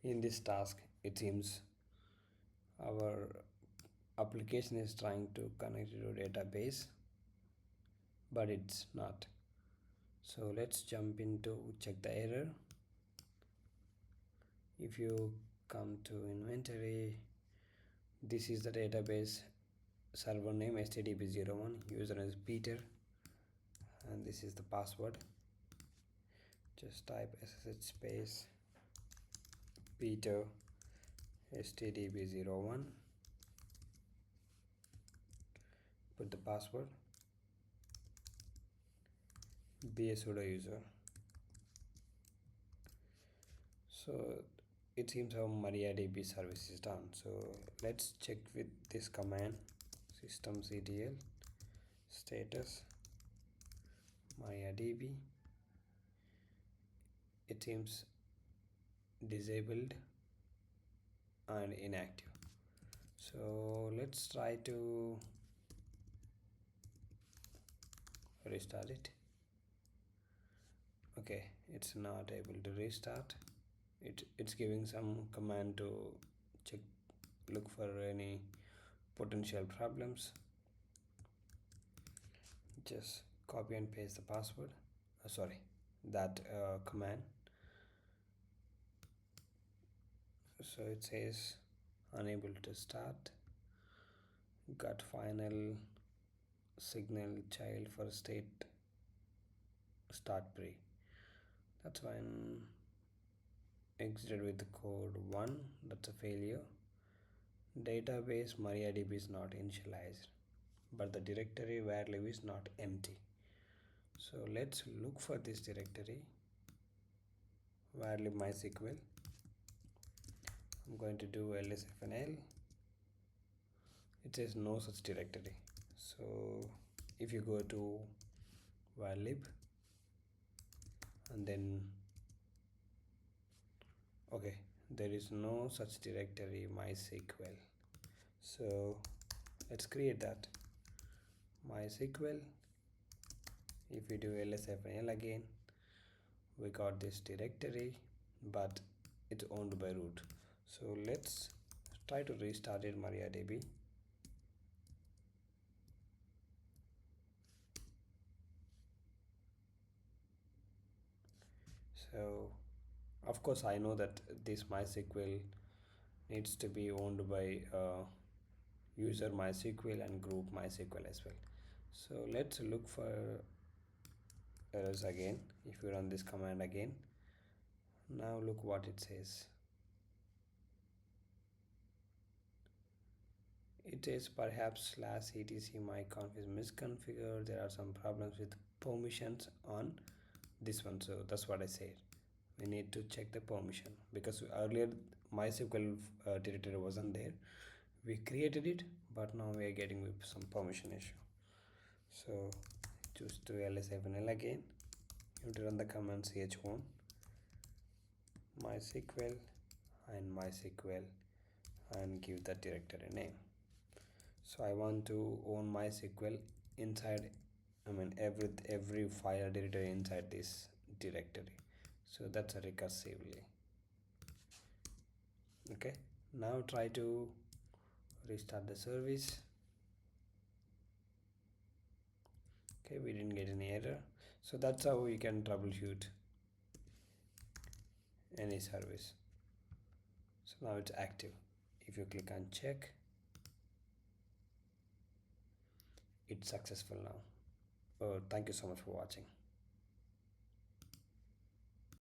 In this task, it seems our application is trying to connect to a database, but it's not. So let's jump into check the error. If you come to inventory, this is the database server name stdb01, user is Peter, and this is the password. Just type ssh space Peter stdb01, put the password, be a sudo user. So it seems our MariaDB service is done. So let's check with this command systemctl status MariaDB. It seems disabled and inactive. So let's try to restart it. Okay, it's not able to restart. It's giving some command to check, look for any potential problems. Just copy and paste the password, that command. So it says unable to start, got final signal child for state start pre. That's fine. Exited with the code 1, that's a failure. Database MariaDB is not initialized, but the directory where live is not empty. So let's look for this directory where live mysql. I'm going to do lsfnl. It says no such directory. So if you go to where lib and then okay, there is no such directory mysql. So let's create that mysql. If we do lsfnl again, we got this directory, but it's owned by root. So let's try to restart it MariaDB. So of course I know that this mysql needs to be owned by user mysql and group mysql as well. So let's look for errors again. If you run this command again, now look what it says. It says perhaps /etc myconf is misconfigured. There are some problems with permissions on this one. So that's what I said. We need to check the permission because earlier MySQL directory wasn't there. We created it, but now we are getting with some permission issue. So choose to lsfnl again. You have to run the command chown mysql and mysql and give that directory name. So I want to own MySQL inside, every file directory inside this directory. So that's a recursively. Okay, now try to restart the service. Okay, we didn't get any error. So that's how you can troubleshoot any service. So now it's active. If you click on check, it's successful now. Thank you so much for watching.